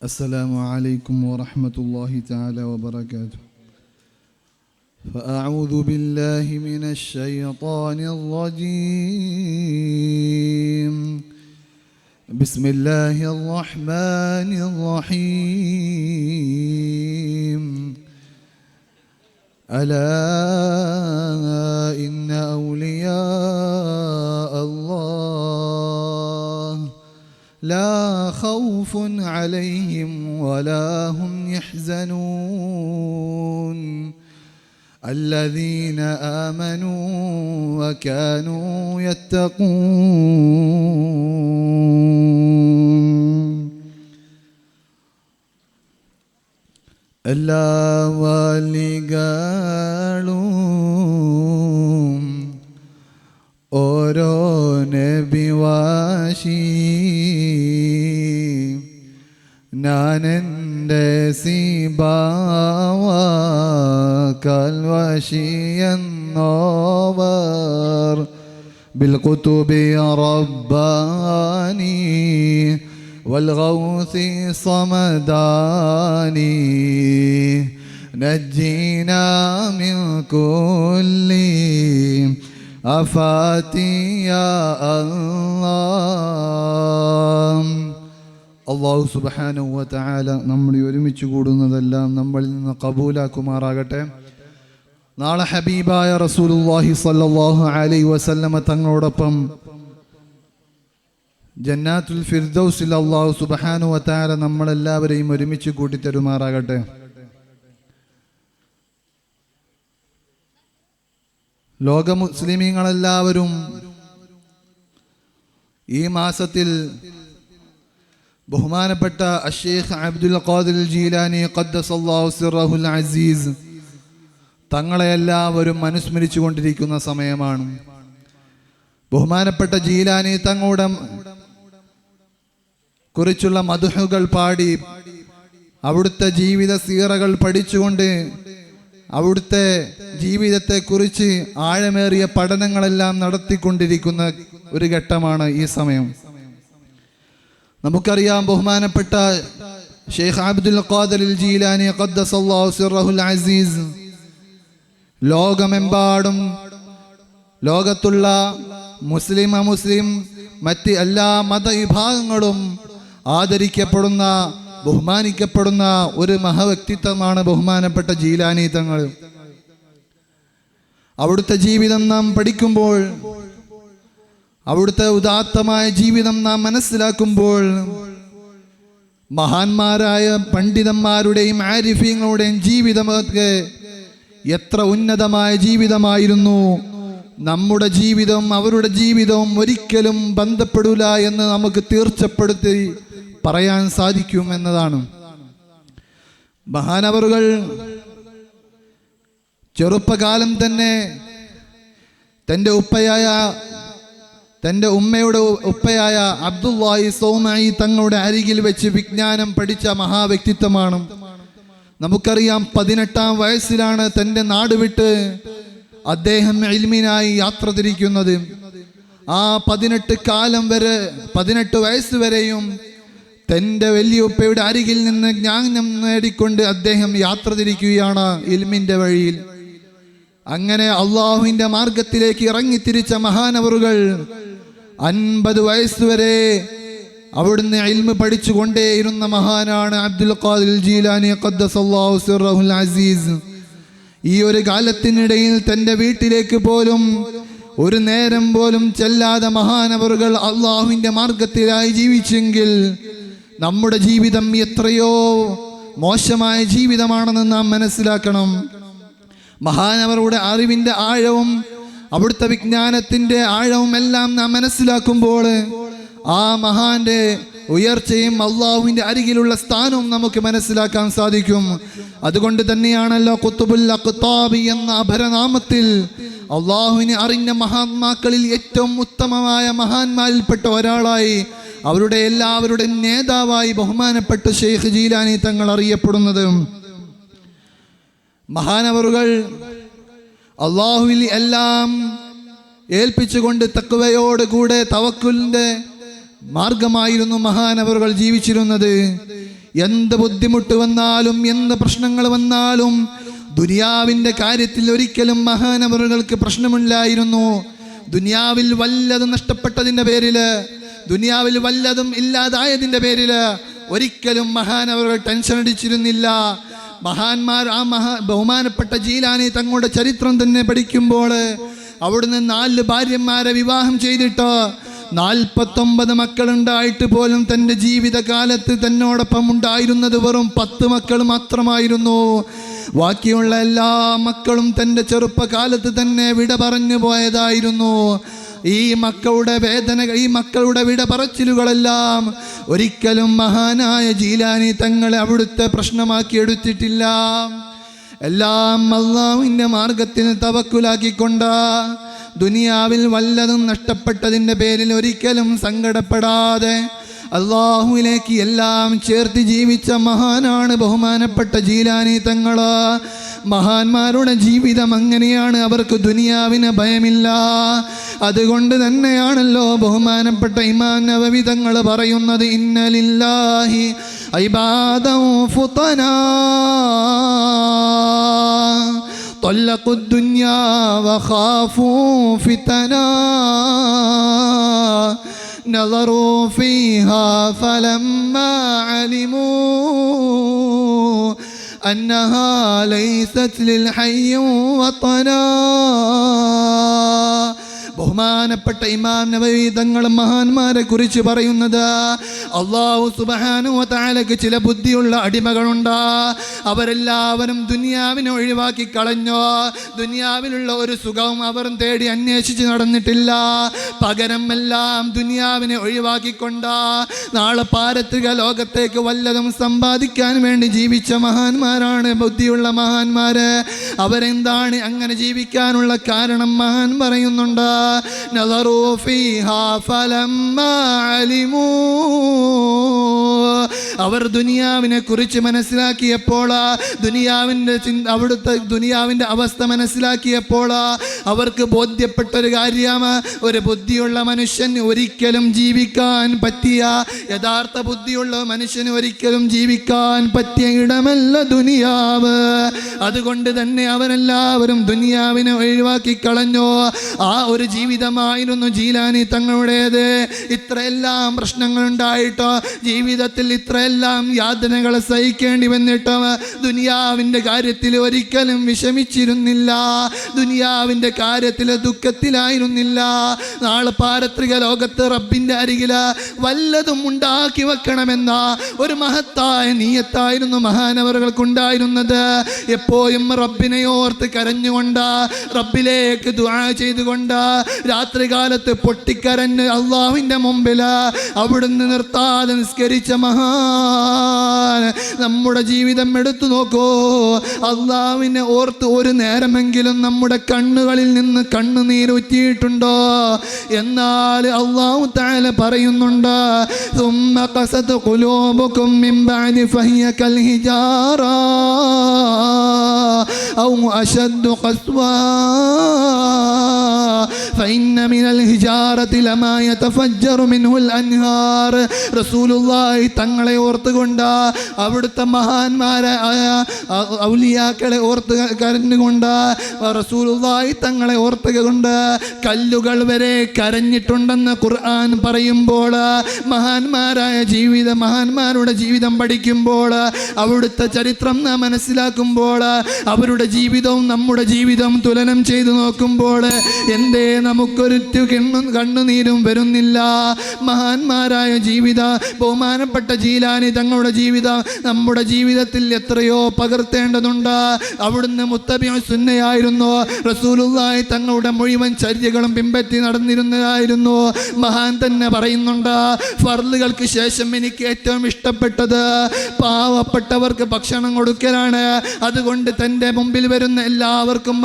السلام عليكم ورحمة الله تعالى وبركاته. فأعوذ بالله من الشيطان الرجيم. بسم الله الرحمن الرحيم. ألا إن أولياء الله لا خوف عليهم ولا هم يحزنون الذين آمنوا وكانوا يتقون. എല്ലാ വലികളും ഓരോ നബിവാശി ഞാനെൻ്റെ സിബാവാക്കൽ വശിയെന്നോവർ ബിൽകുതുബി റബ്ബാനി والغوث صمداني نجينا من كل آفات يا الله. അല്ലാഹു സുബ്ഹാനഹു വ തആല നമ്മൾ ഒരുമിച്ച് കൂടുന്നതെല്ലാം നമ്മളിൽ നിന്ന് ഖബൂലാക്കുമാറാകട്ടെ. നാളെ ഹബീബായ റസൂലുള്ളാഹി സ്വല്ലല്ലാഹു അലൈഹി വസല്ലമ തങ്ങളോടൊപ്പം ജന്നാത്തുൽ ഫിർദൗസിൽ അല്ലാഹു സുബ്ഹാനഹു വ തആല നമ്മളെല്ലാവരെയും ഒരുമിച്ച് കൂട്ടിത്തരുമാറാകട്ടെ. ലോക മുസ്ലിമീങ്ങളെല്ലാവരും ഈ മാസത്തിൽ ബഹുമാനപ്പെട്ട അഷ്ശൈഖ് അബ്ദുൽ ഖാദിർ ജീലാനി ഖദ്ദസല്ലാഹു സിർറഹുൽ അസീസ് തങ്ങളെ എല്ലാവരും അനുസ്മരിച്ചു കൊണ്ടിരിക്കുന്ന സമയമാണ്. ബഹുമാനപ്പെട്ട ജീലാനി തങ്ങളുടെ കുറിച്ചുള്ള മദ്ഹുകൾ പാടി അവിടുത്തെ ജീവിത സീറകൾ പഠിച്ചുകൊണ്ട് അവിടുത്തെ ജീവിതത്തെക്കുറിച്ച് ആഴമേറിയ പഠനങ്ങളെല്ലാം നടത്തിക്കൊണ്ടിരിക്കുന്ന ഒരു ഘട്ടമാണ് ഈ സമയം. നമുക്കറിയാം, ബഹുമാനപ്പെട്ട ഷെയ്ഖ് അബ്ദുൽ ഖാദിർ ജീലാനി ഖദ്ദസല്ലാഹു സിർറഹുൽ അസീസ് ലോകമെമ്പാടും ലോകത്തുള്ള മുസ്ലിം അമുസ്ലിം മറ്റ് എല്ലാ മതവിഭാഗങ്ങളും ആദരിക്കപ്പെടുന്ന ബഹുമാനിക്കപ്പെടുന്ന ഒരു മഹവ്യക്തിത്വമാണ് ബഹുമാനപ്പെട്ട ജീലാനി തങ്ങൾ. അവിടുത്തെ ജീവിതം നാം പഠിക്കുമ്പോൾ, അവിടുത്തെ ഉദാത്തമായ ജീവിതം നാം മനസ്സിലാക്കുമ്പോൾ, മഹാന്മാരായ പണ്ഡിതന്മാരുടെയും ആരിഫീങ്ങളുടെയും ജീവിതമൊക്കെ എത്ര ഉന്നതമായ ജീവിതമായിരുന്നു. നമ്മുടെ ജീവിതവും അവരുടെ ജീവിതവും ഒരിക്കലും ബന്ധപ്പെടില്ല എന്ന് നമുക്ക് തീർച്ചപ്പെടുത്തി പറയാൻ സാധിക്കും എന്നതാണ്. മഹാനവറുകൾ ചെറുപ്പകാലം തന്നെ തൻ്റെ ഉമ്മയുടെ ഉപ്പയായ അബ്ദുല്ലാഹി സൗമഈ തങ്ങളുടെ അരികിൽ വെച്ച് വിജ്ഞാനം പഠിച്ച മഹാവ്യക്തിത്വമാണ്. നമുക്കറിയാം, 18-ാം വയസ്സിലാണ് തൻ്റെ നാട് വിട്ട് അദ്ദേഹം ഇൽമിനായി യാത്ര തിരിക്കുന്നത്. ആ 18 വയസ്സ് വരെയും തൻ്റെ വലിയുപ്പയുടെ അരികിൽ നിന്ന് ജ്ഞാനം നേടിക്കൊണ്ട് അദ്ദേഹം യാത്ര തിരിക്കുകയാണ് ഇൽമിൻ്റെ വഴിയിൽ. അങ്ങനെ അള്ളാഹുവിൻ്റെ മാർഗത്തിലേക്ക് ഇറങ്ങിത്തിരിച്ച മഹാനവറുകൾ 50 വയസ്സ് വരെ അവിടുന്ന് ഇൽമ് പഠിച്ചുകൊണ്ടേയിരുന്ന മഹാനാണ് അബ്ദുൽ ഖാദിർ ജീലാനി ഖദ്ദസല്ലാഹു സിർറഹുൽ അസീസ്. ഈ ഒരു കാലത്തിനിടയിൽ തൻ്റെ വീട്ടിലേക്ക് പോലും ഒരു നേരം പോലും ചെല്ലാതെ മഹാനവറുകൾ അള്ളാഹുവിൻ്റെ മാർഗത്തിലായി ജീവിച്ചെങ്കിൽ നമ്മുടെ ജീവിതം എത്രയോ മോശമായ ജീവിതമാണെന്ന് നാം മനസ്സിലാക്കണം. മഹാനവറുടെ അറിവിൻ്റെ ആഴവും അവിടുത്തെ വിജ്ഞാനത്തിൻ്റെ ആഴവും എല്ലാം നാം മനസ്സിലാക്കുമ്പോൾ ആ മഹാന്റെ ഉയർച്ചയും അള്ളാഹുവിൻ്റെ അരികിലുള്ള സ്ഥാനവും നമുക്ക് മനസ്സിലാക്കാൻ സാധിക്കും. അതുകൊണ്ട് തന്നെയാണല്ലോ ഖുത്ബുൽ അഖ്താബി എന്ന അപരനാമത്തിൽ അള്ളാഹുവിനെ അറിഞ്ഞ മഹാത്മാക്കളിൽ ഏറ്റവും ഉത്തമമായ മഹാന്മാരിൽപ്പെട്ട ഒരാളായി, അവരുടെ എല്ലാവരുടെ നേതാവായി ബഹുമാനപ്പെട്ട ഷെയ്ഖ് ജീലാനി തങ്ങൾ അറിയപ്പെടുന്നത്. മഹാനവറുകൾ അള്ളാഹുവിൽ എല്ലാം ഏൽപ്പിച്ചുകൊണ്ട് തഖ്വയോടുകൂടെ തവക്കുലിൻ്റെ മാർഗമായിരുന്നു മഹാനവറുകൾ ജീവിച്ചിരുന്നത്. എന്ത് ബുദ്ധിമുട്ട് വന്നാലും എന്ത് പ്രശ്നങ്ങൾ വന്നാലും ദുനിയാവിൻ്റെ കാര്യത്തിൽ ഒരിക്കലും മഹാനവറുകൾക്ക് പ്രശ്നമില്ലായിരുന്നു. ദുനിയാവിൽ വല്ലതും നഷ്ടപ്പെട്ടതിൻ്റെ പേരിൽ, ദുനിയാവിൽ വല്ലതും ഇല്ലാതായതിൻ്റെ പേരിൽ ഒരിക്കലും മഹാനവറുകൾ ടെൻഷൻ അടിച്ചിരുന്നില്ല. മഹാന്മാർ ബഹുമാനപ്പെട്ട ജീലാനി തങ്ങളുടെ ചരിത്രം തന്നെ പഠിക്കുമ്പോൾ അവിടുന്ന് 4 ഭാര്യമാരെ വിവാഹം ചെയ്തിട്ട് 49 മക്കളുണ്ടായിട്ട് പോലും തൻ്റെ ജീവിതകാലത്ത് തന്നോടൊപ്പം ഉണ്ടായിരുന്നത് വെറും 10 മക്കൾ മാത്രമായിരുന്നു. ബാക്കിയുള്ള എല്ലാ മക്കളും തൻ്റെ ചെറുപ്പകാലത്ത് തന്നെ വിട പറഞ്ഞു പോയതായിരുന്നു. ഈ മക്കളുടെ വേദന, ഈ മക്കളുടെ വിട പറച്ചിലുകളെല്ലാം ഒരിക്കലും മഹാനായ ജീലാനി തങ്ങളെ അവിടുത്തെ പ്രശ്നമാക്കി എടുത്തിട്ടില്ല. എല്ലാം അല്ലാഹുവിൻ്റെ മാർഗത്തിൽ തവക്കുലാക്കിക്കൊണ്ട് ദുനിയാവിൽ വല്ലതും നഷ്ടപ്പെട്ടതിൻ്റെ പേരിൽ ഒരിക്കലും സങ്കടപ്പെടാതെ അല്ലാഹുവിലേക്ക് എല്ലാം ചേർത്ത് ജീവിച്ച മഹാനാണ് ബഹുമാനപ്പെട്ട ജീലാനി തങ്ങൾ. മഹാന്മാരുടെ ജീവിതം അങ്ങനെയാണ്, അവർക്ക് ദുനിയാവിന് ഭയമില്ല. അതുകൊണ്ട് തന്നെയാണല്ലോ ബഹുമാനപ്പെട്ട ഇമാം നവവി തങ്ങൾ പറയുന്നത്, ഇന്നലില്ലാഹി ഇബാദൻ ഫുതനാ طلقوا الدنيا وخافوا فتنا نظروا فيها فلما علموا أنها ليست للحي وطنا. ബഹുമാനപ്പെട്ട ഇമാം നവവി തങ്ങൾ മഹാന്മാരെ കുറിച്ച് പറയുന്നത്, അല്ലാഹു സുബ്ഹാനഹു വ തആലക്ക് ചില ബുദ്ധിയുള്ള അടിമകളുണ്ട്. അവരെല്ലാവരും ദുനിയാവിനെ ഒഴിവാക്കി കളഞ്ഞു. ദുനിയാവിലുള്ള ഒരു സുഖവും അവർ തേടി അന്വേഷിച്ച് നടന്നിട്ടില്ല. പകരം എല്ലാം ദുനിയാവിനെ ഒഴിവാക്കിക്കൊണ്ട് നാളെ പാരത്രിക ലോകത്തേക്ക് വല്ലതും സമ്പാദിക്കാൻ വേണ്ടി ജീവിച്ച മഹാന്മാരാണ് ബുദ്ധിയുള്ള മഹാന്മാര്. അവരെന്താണ് അങ്ങനെ ജീവിക്കാനുള്ള കാരണം മഹാൻ പറയുന്നുണ്ട്, نظروا فيها فلما علموا. അവർ ദുനിയാവിനെ കുറിച്ച് മനസ്സിലാക്കിയപ്പോൾ, അവിടുത്തെ ദുനിയാവിൻ്റെ അവസ്ഥ മനസ്സിലാക്കിയപ്പോൾ അവർക്ക് ബോധ്യപ്പെട്ടൊരു കാര്യം, ഒരു ബുദ്ധിയുള്ള മനുഷ്യന് ഒരിക്കലും ജീവിക്കാൻ പറ്റിയ, യഥാർത്ഥ ബുദ്ധിയുള്ള മനുഷ്യന് ഒരിക്കലും ജീവിക്കാൻ പറ്റിയ ഇടമല്ല ദുനിയാവ്. അതുകൊണ്ട് തന്നെ അവരെല്ലാവരും ദുനിയാവിനെ ഒഴിവാക്കി കളഞ്ഞു. ആ ഒരു ജീവിതമായിരുന്നു ജീലാനി തങ്ങളുടേത്. ഇത്രയെല്ലാം പ്രശ്നങ്ങളുണ്ടായിട്ടോ, ജീവിതത്തിൽ ഇത്രയെല്ലാം യാതനകൾ സഹിക്കേണ്ടി വന്നിട്ടോ ദുനിയാവിൻ്റെ കാര്യത്തിൽ ഒരിക്കലും വിഷമിച്ചിരുന്നില്ല. ദുനിയാവിൻ്റെ കാര്യത്തിൽ ദുഃഖത്തിലായിരുന്നില്ല. നാളെ പാരത്രിക ലോകത്ത് റബ്ബിൻ്റെ അരികിൽ വല്ലതും ഉണ്ടാക്കി വെക്കണമെന്ന ഒരു മഹത്തായ നീയത്തായിരുന്നു മഹാനവറുകൾക്കുണ്ടായിരുന്നത്. എപ്പോഴും റബ്ബിനെ ഓർത്ത് കരഞ്ഞുകൊണ്ട്, റബ്ബിലേക്ക് ദുആ ചെയ്തുകൊണ്ട്, രാത്രികാലത്ത് പൊട്ടിക്കരഞ്ഞ് അള്ളാഹുവിൻ്റെ മുമ്പിൽ അവിടുന്ന് നിർത്താതെ നിസ്കരിച്ച മഹാൻ. നമ്മുടെ ജീവിതം എടുത്തു നോക്കൂ. അള്ളാഹുവിനെ ഓർത്ത് ഒരു നേരമെങ്കിലും നമ്മുടെ കണ്ണുകളിൽ നിന്ന് കണ്ണുനീരൂറ്റിയിട്ടുണ്ടോ? എന്നാൽ അള്ളാഹു തആല പറയുന്നുണ്ട്, ثم قست قلوبكم من بعد فهي كالحجارة أو أشد قسوة فإن من الحجارة لما يتفجر منه الأنهار. റസൂലുള്ളാഹി തങ്ങളെ ഓർത്തുകൊണ്ട്, അവിടുത്തെ മഹാന്മാരെ ഔലിയാക്കളെ ഓർത്ത് കരഞ്ഞുകൊണ്ട്, റസൂലുള്ളാഹി തങ്ങളെ ഓർത്തുകൊണ്ട് കല്ലുകൾ വരെ കരഞ്ഞിട്ടുണ്ടെന്ന് ഖുർആൻ പറയുമ്പോൾ, മഹാന്മാരുടെ ജീവിതം പഠിക്കുമ്പോൾ, അവിടുത്തെ ചരിത്രം നാം മനസ്സിലാക്കുമ്പോൾ, അവരുടെ ജീവിതവും നമ്മുടെ ജീവിതവും തുലനം ചെയ്തു നോക്കുമ്പോൾ എന്തേ നമുക്കൊരു കണ്ണുനീരും വരുന്നില്ല? മഹാന്മാരായ ബഹുമാനപ്പെട്ട ജീലാനി തങ്ങളുടെ ജീവിതം നമ്മുടെ ജീവിതത്തിൽ എത്രയോ പകർത്തേണ്ടതുണ്ട്. അവിടുന്ന് മുത്തബിഉ സുന്നയായിരുന്നു. റസൂലുള്ളാഹി തങ്ങളുടെ മുഴുവൻ ചര്യകളും പിൻപറ്റി നടന്നിരുന്നതായിരുന്നു. മഹാൻ തന്നെ പറയുന്നുണ്ട്, ഫർളുകൾക്ക് ശേഷം എനിക്ക് ഏറ്റവും ഇഷ്ടപ്പെട്ടത് പാവപ്പെട്ടവർക്ക് ഭക്ഷണം കൊടുക്കലാണ്. അതുകൊണ്ട് തൻ്റെ മുമ്പിൽ വരുന്ന എല്ലാവർക്കും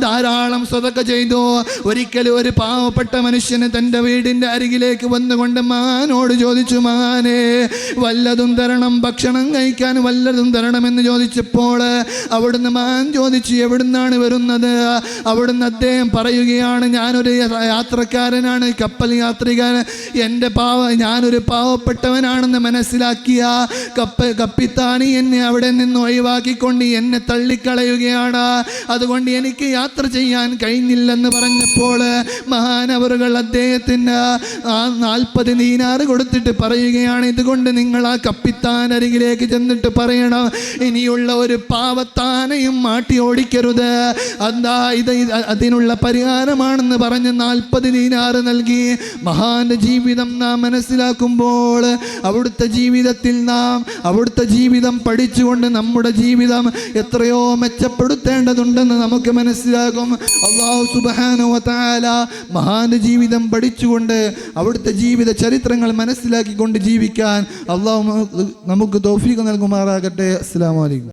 ധാരാളം സ്വതക്ക ചെയ്തു. ഒരിക്കലും ഒരു പാവപ്പെട്ട മനുഷ്യന് തൻ്റെ വീടിൻ്റെ അരികിലേക്ക് വന്നുകൊണ്ട് മഹാനോട് ചോദിച്ചു, മഹാനെ വല്ലതും തരണം, ഭക്ഷണം കഴിക്കാൻ വല്ലതും തരണമെന്ന് ചോദിച്ചപ്പോൾ അവിടുന്ന് മഹാൻ ചോദിച്ചു, എവിടുന്നാണ് വരുന്നത്? അവിടുന്ന് അദ്ദേഹം പറയുകയാണ്, ഞാനൊരു യാത്രക്കാരനാണ്, കപ്പൽ യാത്രികൻ. ഞാനൊരു പാവപ്പെട്ടവനാണെന്ന് മനസ്സിലാക്കിയ കപ്പിത്താനി എന്നെ അവിടെ നിന്ന് ഒഴിവാക്കിക്കൊണ്ട് എന്നെ തള്ളിക്കളയുകയാണ്. അതുകൊണ്ട് എനിക്ക് യാത്ര ചെയ്യാൻ കഴിഞ്ഞില്ലെന്ന് പറഞ്ഞപ്പോൾ മഹാനവറുകൾ അദ്ദേഹത്തിന് 40 ദീനാർ കൊടുത്തിട്ട് പറയുകയാണ്, ഇതുകൊണ്ട് നിങ്ങൾ ആ കപ്പിത്താൻ അരികിലേക്ക് ചെന്നിട്ട് പറയണം, ഇനിയുള്ള ഒരു പാവത്താനെയും മാട്ടി ഓടിക്കരുത്, എന്താ ഇത് അതിനുള്ള പരിഹാരമാണെന്ന് പറഞ്ഞ് 40 ദീനാർ നൽകി. മഹാന്റെ ജീവിതം നാം മനസ്സിലാക്കുമ്പോൾ അവിടുത്തെ ജീവിതം പഠിച്ചുകൊണ്ട് നമ്മുടെ ജീവിതം എത്രയോ മെച്ചപ്പെടുത്തേണ്ടതുണ്ടെന്ന് നമുക്ക് മനസ്സിലാകും. അല്ലാഹു സുബ്ഹാനഹു വ തആല മഹാന്റെ ജീവിതം പഠിച്ചുകൊണ്ട് അവിടുത്തെ ജീവിത ചരിത്രങ്ങൾ മനസ്സിലാക്കിക്കൊണ്ട് ജീവിക്കാൻ അല്ലാഹു നമുക്ക് തൗഫീഖ് നൽകുമാറാകട്ടെ. അസ്സലാമു അലൈക്കും.